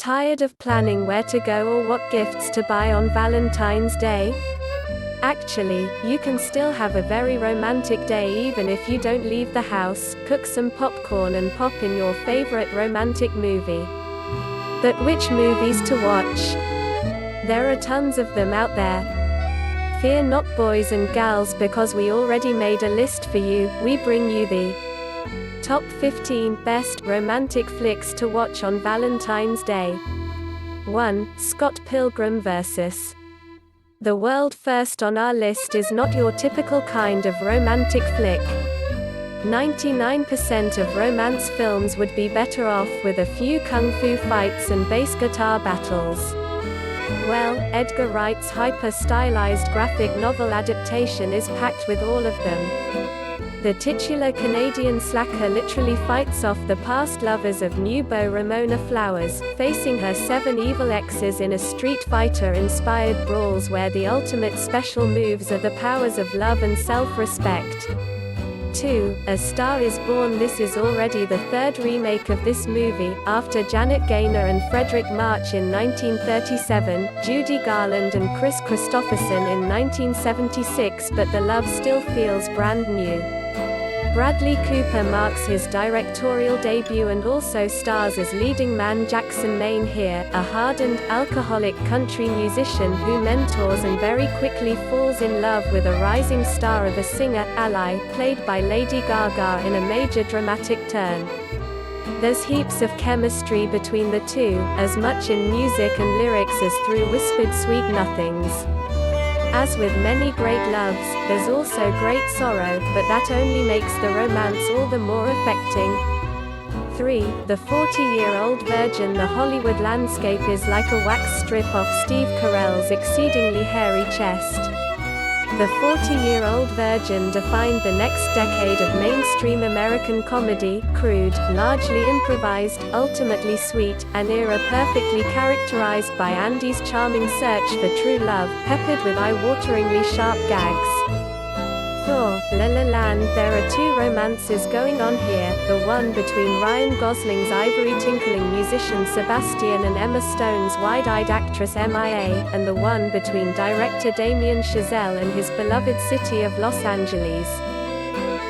Tired of planning where to go or what gifts to buy on Valentine's Day? Actually, you can still have a very romantic day even if you don't leave the house, cook some popcorn and pop in your favorite romantic movie. But which movies to watch? There are tons of them out there. Fear not, boys and gals, because we already made a list for you. We bring you the Top 15 Best Romantic Flicks to Watch on Valentine's Day. 1. Scott Pilgrim vs. The world. First on our list is not your typical kind of romantic flick. 99% of romance films would be better off with a few kung fu fights and bass guitar battles. Well, Edgar Wright's hyper-stylized graphic novel adaptation is packed with all of them. The titular Canadian slacker literally fights off the past lovers of new beau Ramona Flowers, facing her 7 evil exes in a Street Fighter-inspired brawls where the ultimate special moves are the powers of love and self-respect. 2. A Star is Born. This is already the 3rd remake of this movie, after Janet Gaynor and Frederick March in 1937, Judy Garland and Chris Christopherson in 1976, but the love still feels brand new. Bradley Cooper marks his directorial debut and also stars as leading man Jackson Maine here, a hardened, alcoholic country musician who mentors and very quickly falls in love with a rising star of a singer, Ally, played by Lady Gaga in a major dramatic turn. There's heaps of chemistry between the two, as much in music and lyrics as through whispered sweet nothings. As with many great loves, there's also great sorrow, but that only makes the romance all the more affecting. 3. The 40-Year-Old Virgin. The Hollywood landscape is like a wax strip off Steve Carell's exceedingly hairy chest. The 40-Year-Old Virgin defined the next decade of mainstream American comedy, crude, largely improvised, ultimately sweet, an era perfectly characterized by Andy's charming search for true love, peppered with eye-wateringly sharp gags. 4. La La Land. There are 2 romances going on here, the one between Ryan Gosling's ivory-tinkling musician Sebastian and Emma Stone's wide-eyed actress MIA, and the one between director Damien Chazelle and his beloved city of Los Angeles.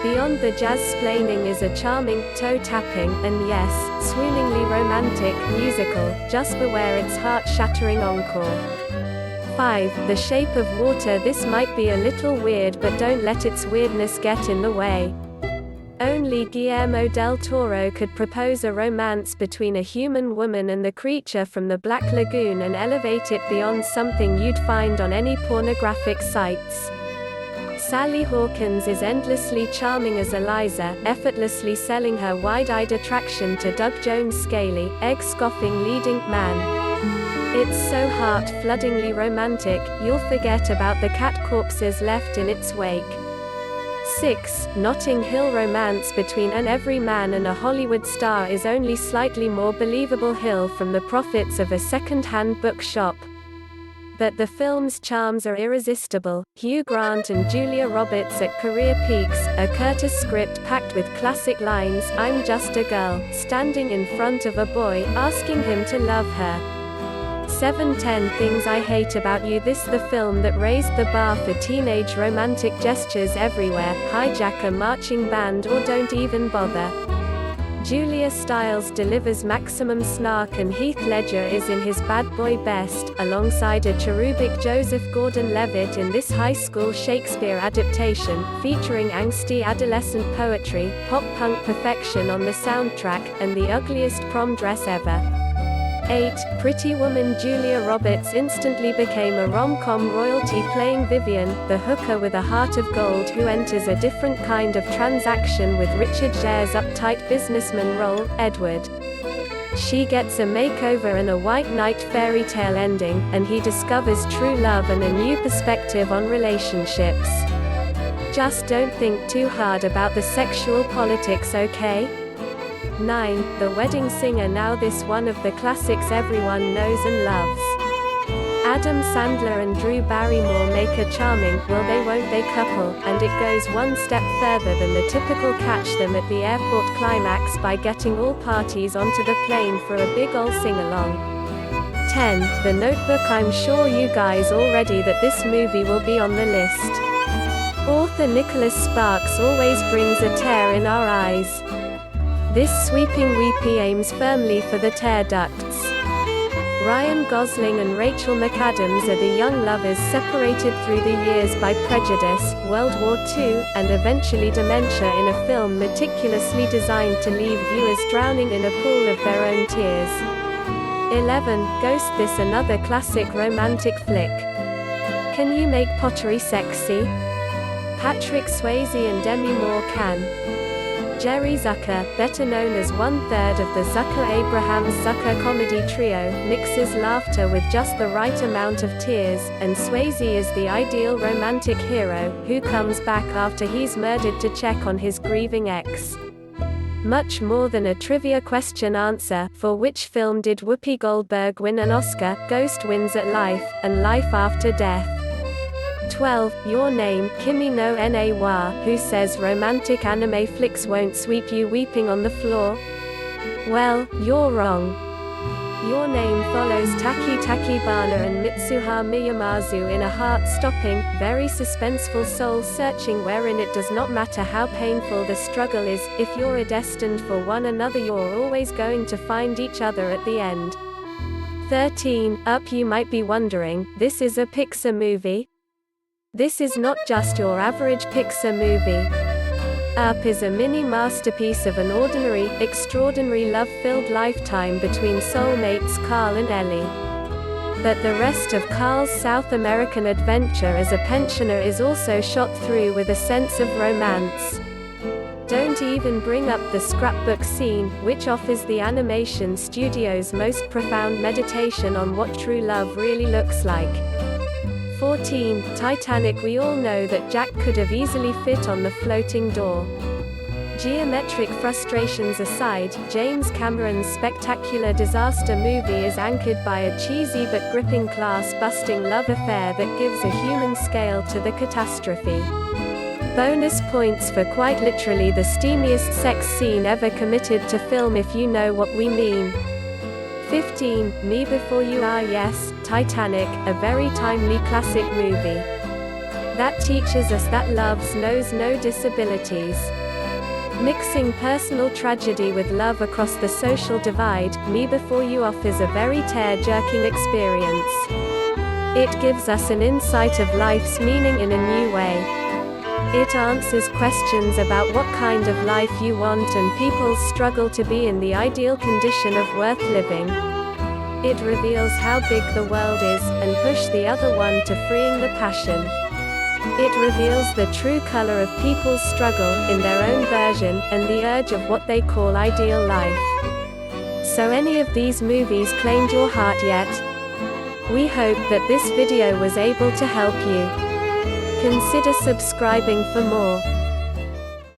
Beyond the jazz-splaining is a charming, toe-tapping, and yes, swooningly romantic, musical, just beware its heart-shattering encore. 5. The Shape of Water. This might be a little weird, but don't let its weirdness get in the way. Only Guillermo del Toro could propose a romance between a human woman and the creature from the Black Lagoon and elevate it beyond something you'd find on any pornographic sites. Sally Hawkins is endlessly charming as Eliza, effortlessly selling her wide-eyed attraction to Doug Jones' scaly, egg-scoffing leading man. It's so heart-floodingly romantic, you'll forget about the cat corpses left in its wake. 6. Notting Hill. Romance between an everyman and a Hollywood star is only slightly more believable hill from the profits of a second-hand bookshop. But the film's charms are irresistible. Hugh Grant and Julia Roberts at career peaks, a Curtis script packed with classic lines, I'm just a girl, standing in front of a boy, asking him to love her. 7. 10 Things I Hate About You. This the film that raised the bar for teenage romantic gestures everywhere, hijack a marching band or don't even bother. Julia Stiles delivers maximum snark and Heath Ledger is in his bad boy best, alongside a cherubic Joseph Gordon-Levitt in this high school Shakespeare adaptation, featuring angsty adolescent poetry, pop-punk perfection on the soundtrack, and the ugliest prom dress ever. 8. Pretty Woman. Julia Roberts instantly became a rom-com royalty playing Vivian, the hooker with a heart of gold who enters a different kind of transaction with Richard Gere's uptight businessman role, Edward. She gets a makeover and a white knight fairy tale ending, and he discovers true love and a new perspective on relationships. Just don't think too hard about the sexual politics, okay? 9. The Wedding Singer. Now this one of the classics everyone knows and loves. Adam Sandler and Drew Barrymore make a charming, will they won't they couple, and it goes one step further than the typical catch them at the airport climax by getting all parties onto the plane for a big ol' sing-along. 10. The Notebook. I'm sure you guys already that this movie will be on the list. Author Nicholas Sparks always brings a tear in our eyes. This sweeping weepy aims firmly for the tear ducts. Ryan Gosling and Rachel McAdams are the young lovers separated through the years by prejudice, World War II, and eventually dementia in a film meticulously designed to leave viewers drowning in a pool of their own tears. 11. Ghost. This another classic romantic flick. Can you make pottery sexy? Patrick Swayze and Demi Moore can. Jerry Zucker, better known as one-third of the Zucker-Abrahams-Zucker comedy trio, mixes laughter with just the right amount of tears, and Swayze is the ideal romantic hero, who comes back after he's murdered to check on his grieving ex. Much more than a trivia question answer, for which film did Whoopi Goldberg win an Oscar? Ghost wins at Life, and Life After Death. 12. Your Name. Kimi no Na wa, who says romantic anime flicks won't sweep you weeping on the floor? Well, you're wrong. Your Name follows Taki Takibana and Mitsuha Miyamazu in a heart-stopping, very suspenseful soul-searching wherein it does not matter how painful the struggle is, if you're destined for one another you're always going to find each other at the end. 13. Up. You might be wondering, this is a Pixar movie? This is not just your average Pixar movie. Up is a mini masterpiece of an ordinary, extraordinary love-filled lifetime between soulmates Carl and Ellie. But the rest of Carl's South American adventure as a pensioner is also shot through with a sense of romance. Don't even bring up the scrapbook scene, which offers the animation studio's most profound meditation on what true love really looks like. 14. Titanic. We all know that Jack could have easily fit on the floating door. Geometric frustrations aside, James Cameron's spectacular disaster movie is anchored by a cheesy but gripping class-busting love affair that gives a human scale to the catastrophe. Bonus points for quite literally the steamiest sex scene ever committed to film if you know what we mean. 15. Me Before You Are. Yes, Titanic, a very timely classic movie. That teaches us that love knows no disabilities. Mixing personal tragedy with love across the social divide, Me Before You offers a very tear-jerking experience. It gives us an insight of life's meaning in a new way. It answers questions about what kind of life you want and people's struggle to be in the ideal condition of worth living. It reveals how big the world is, and push the other one to freeing the passion. It reveals the true color of people's struggle, in their own version, and the urge of what they call ideal life. So any of these movies claimed your heart yet? We hope that this video was able to help you. Consider subscribing for more.